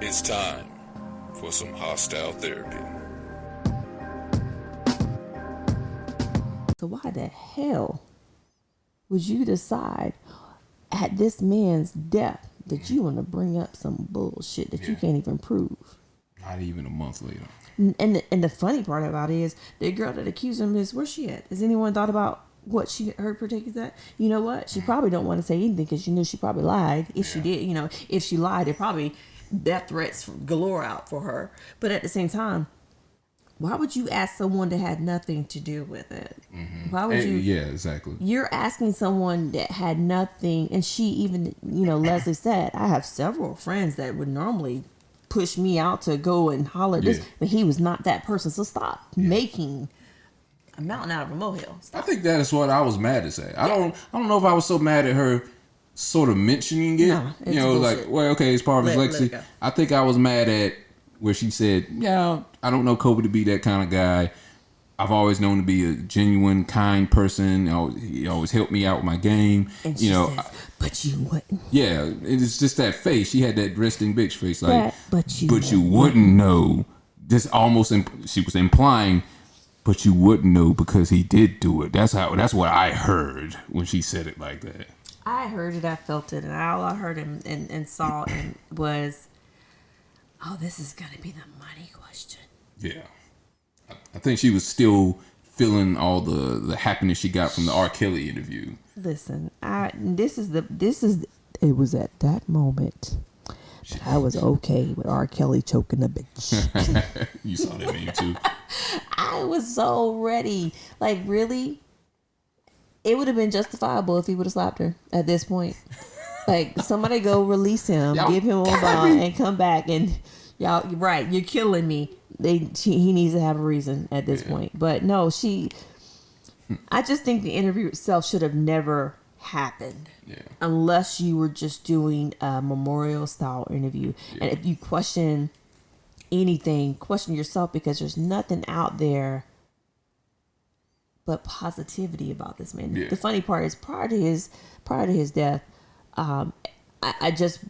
It's time for some hostile therapy. So why the hell would you decide at this man's death that you want to bring up some bullshit that you can't even prove? Not even a month later. And the funny part about it is the girl that accused him is, where's she at? Has anyone thought about what her particular that? You know what? She probably don't want to say anything because she knew she probably lied. If she did, if she lied, there probably death threats galore out for her. But at the same time, why would you ask someone that had nothing to do with it? Mm-hmm. Why would you? Yeah, exactly. You're asking someone that had nothing, and she even, Leslie said, I have several friends that would normally push me out to go and holler this, but he was not that person. So stop making a mountain out of a molehill. Stop. I think that is what I was mad to say. I don't know if I was so mad at her sort of mentioning it. No, it's like, bullshit. well, okay, it's part of his legacy. I think I was mad at where she said, yeah, I don't know Kobe to be that kind of guy. I've always known to be a genuine, kind person. He always helped me out with my game. And she says, but you wouldn't. Yeah, it's just that face. She had that resting bitch face, like, but you wouldn't know. Just almost, she was implying, but you wouldn't know because he did do it. That's what I heard when she said it like that. I heard it, I felt it, and all I heard and saw was, oh, this is gonna be the money question. Yeah. I think she was still feeling all the happiness she got from the R. Kelly interview. Listen, it was at that moment that I was okay with R. Kelly choking the bitch. You saw that meme too. I was so ready. Like, really? It would have been justifiable if he would have slapped her at this point. Like, somebody go release him, give him a ball, and come back and y'all, right, you're killing me. He needs to have a reason at this point. But no, I just think the interview itself should have never happened. Yeah. Unless you were just doing a memorial style interview. Yeah. And if you question anything, question yourself, because there's nothing out there but positivity about this man. Yeah. The funny part is prior to his death, I just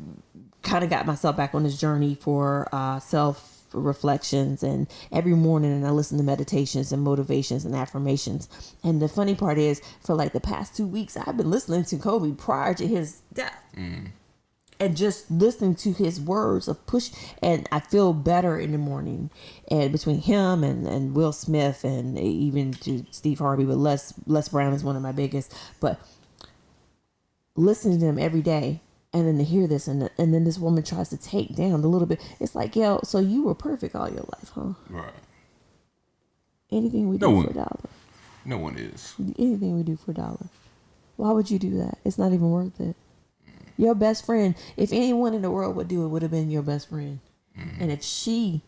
kind of got myself back on this journey for self reflections, and every morning and I listen to meditations and motivations and affirmations. And the funny part is, for like the past 2 weeks, I've been listening to Kobe prior to his death, and just listening to his words of push, and I feel better in the morning. And between him and Will Smith, and even to Steve Harvey, but Les Brown is one of my biggest. But listening to them every day, and then to hear this, and then this woman tries to take down the little bit. It's like, yo, so you were perfect all your life, huh? Right. Anything we do for $1. No one is. Anything we do for $1. Why would you do that? It's not even worth it. Your best friend, if anyone in the world would do it, would have been your best friend. Mm-hmm. And if she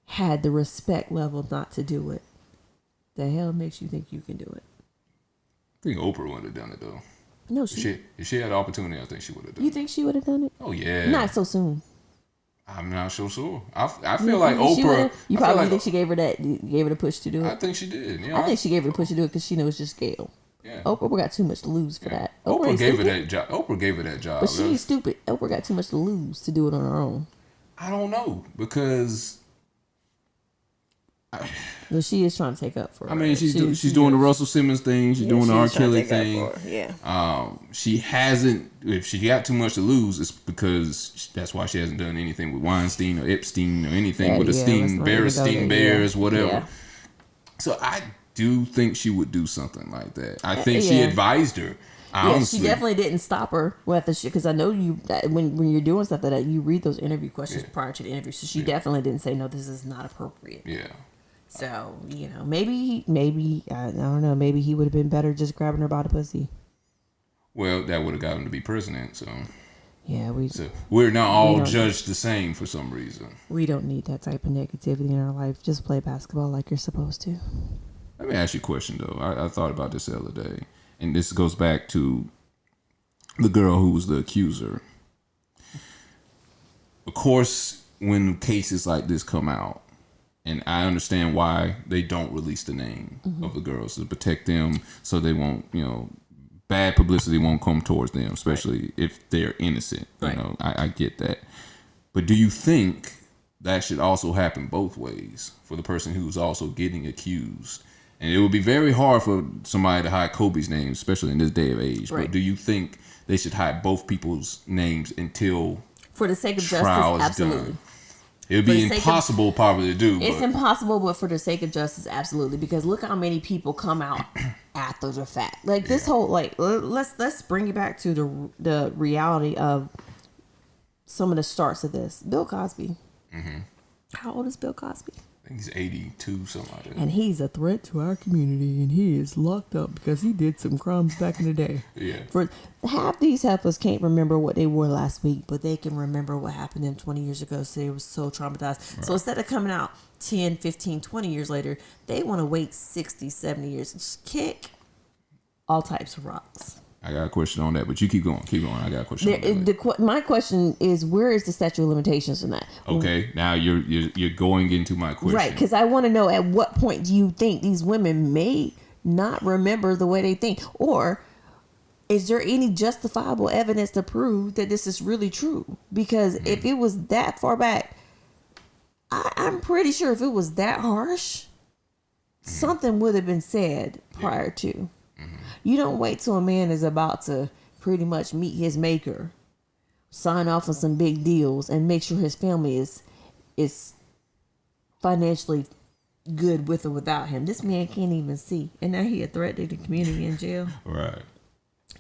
had the respect level not to do it, the hell makes you think you can do it? I think Oprah would have done it, though. No, if she had the opportunity, I think she would have done it. You think she would have done it? Oh, yeah. Not so soon. I'm not so sure. I feel like Oprah... You probably think she gave her the push to do it? I think she did, yeah. I think she gave her the push to do it because she knows it's just Gail. Yeah. Oprah got too much to lose for that. Oprah gave her that job. Oprah gave her that job. But she's stupid. Oprah got too much to lose to do it on her own. I don't know, because... Well, she is trying to take up for her. I mean, she's doing the Russell Simmons thing. She's doing the R. Kelly thing. Yeah. She hasn't. If she got too much to lose, it's because that's why she hasn't done anything with Weinstein or Epstein or anything with the Stein Bears, whatever. Yeah. So I do think she would do something like that. I think she advised her. Honestly. Yeah, she definitely didn't stop her with the shit, because I know you when you're doing stuff like that, you read those interview questions prior to the interview. So she definitely didn't say, no, this is not appropriate. Yeah. So, maybe I don't know, maybe he would have been better just grabbing her by the pussy. Well, that would have got him to be president, so. Yeah, we're not all judged the same for some reason. We don't need that type of negativity in our life. Just play basketball like you're supposed to. Let me ask you a question, though. I thought about this the other day, and this goes back to the girl who was the accuser. Of course, when cases like this come out, and I understand why they don't release the name of the girls, to protect them so they won't, bad publicity won't come towards them, especially if they're innocent. I get that. But do you think that should also happen both ways for the person who's also getting accused? And it would be very hard for somebody to hide Kobe's name, especially in this day of age. Right. But do you think they should hide both people's names until for the sake of trial justice? is Absolutely. done? It would be impossible probably to do. It's impossible, but for the sake of justice, absolutely. Because look how many people come out after the fact. Like this whole let's bring it back to the reality of some of the starts of this. Bill Cosby. Mm-hmm. How old is Bill Cosby? I think he's 82, something like that. And he's a threat to our community, and he is locked up because he did some crimes back in the day. Yeah. For half these heifers can't remember what they wore last week, but they can remember what happened to them 20 years ago, so they were so traumatized. Right. So instead of coming out 10, 15, 20 years later, they want to wait 60, 70 years and just kick all types of rocks. I got a question on that, but you keep going. Keep going. I got a question on that. My question is, where is the statute of limitations on that? Okay, now you're going into my question. Right, because I want to know at what point do you think these women may not remember the way they think? Or is there any justifiable evidence to prove that this is really true? Because if it was that far back, I'm pretty sure if it was that harsh, something would have been said prior to. You don't wait till a man is about to pretty much meet his maker, sign off on some big deals, and make sure his family is financially good with or without him. This man can't even see, and now he a threat to the community in jail. Right.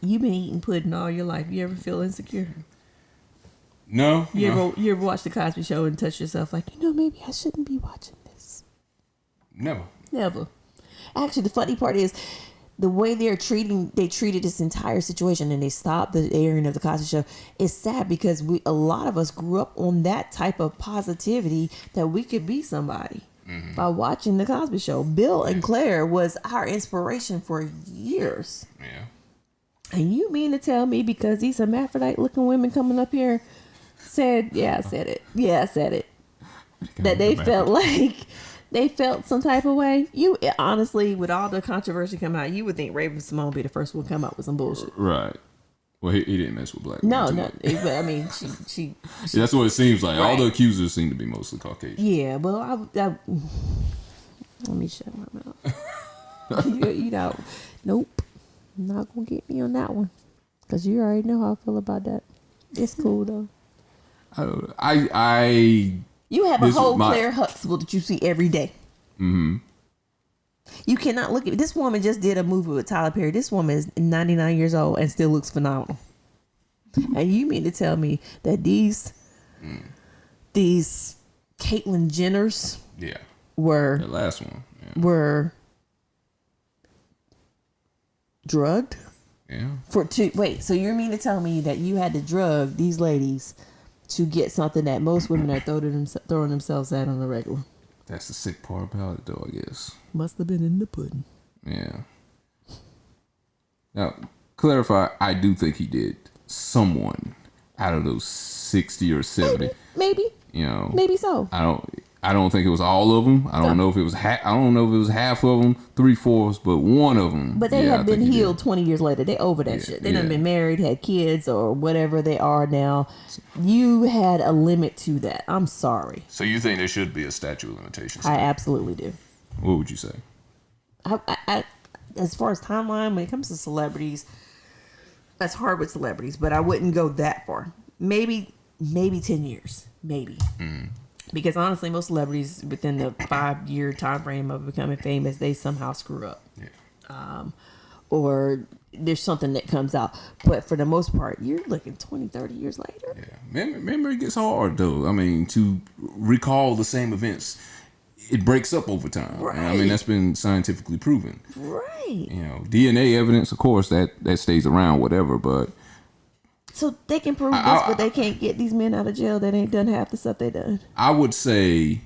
You've been eating pudding all your life. You ever feel insecure? No. You ever watch the Cosby Show and touch yourself like, maybe I shouldn't be watching this? Never. Actually, the funny part is, the way they treated this entire situation, and they stopped the airing of the Cosby Show, is sad because a lot of us grew up on that type of positivity that we could be somebody by watching the Cosby Show. Bill and Claire was our inspiration for years. Yeah. And you mean to tell me because these hermaphrodite looking women coming up here said, I said it, that they felt like they felt some type of way? You honestly, with all the controversy coming out, you would think Raven Simone would be the first one to come out with some bullshit. Right. Well, he didn't mess with black women. No. I mean, she that's what it seems like. Right. All the accusers seem to be mostly Caucasian. Yeah, well, let me shut my mouth. Nope. Not going to get me on that one. Because you already know how I feel about that. It's cool, though. You have a whole Claire Huxtable that you see every day. Mm-hmm. You cannot look at this woman. Just did a movie with Tyler Perry. This woman is 99 years old and still looks phenomenal. And you mean to tell me that these Caitlyn Jenners were the last one were drugged? Yeah. So you mean to tell me that you had to drug these ladies to get something that most women are throwing themselves at on the regular? That's the sick part about it, though, I guess. Must have been in the pudding. Yeah. Now, clarify, I do think he did someone out of those 60 or 70. Maybe. Maybe so. I don't think it was all of them. I don't know if it was I don't know if it was half of them, 3/4, but one of them. But they have been healed 20 years later. They over that shit. They done been married, had kids, or whatever they are now. You had a limit to that. I'm sorry. So you think there should be a statute of limitations? I absolutely do. What would you say? I as far as timeline, when it comes to celebrities, that's hard with celebrities, but I wouldn't go that far. Maybe 10 years. Maybe. Mm. Because honestly, most celebrities within the 5-year time frame of becoming famous, they somehow screw up. Yeah. Or there's something that comes out. But for the most part, you're looking 20, 30 years later. Yeah. Memory gets hard, though. I mean, to recall the same events, it breaks up over time. Right. I mean, that's been scientifically proven. Right. DNA evidence, of course, that stays around, whatever, but... So they can prove this, but they can't get these men out of jail that ain't done half the stuff they done. I would say,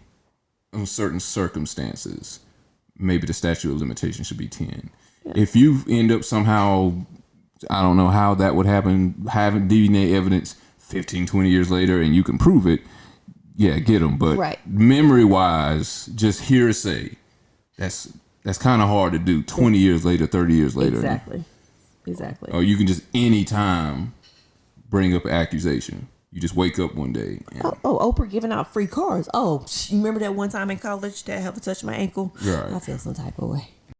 in certain circumstances, maybe the statute of limitations should be 10. Yeah. If you end up somehow, I don't know how that would happen, having DNA evidence 15, 20 years later, and you can prove it, get them. But memory-wise, just hearsay, that's kind of hard to do 20 years later, 30 years later. Exactly. Or you can just anytime bring up an accusation. You just wake up one day. And, Oprah giving out free cars. Oh, you remember that one time in college that helped touch my ankle? Right. I feel some type of way.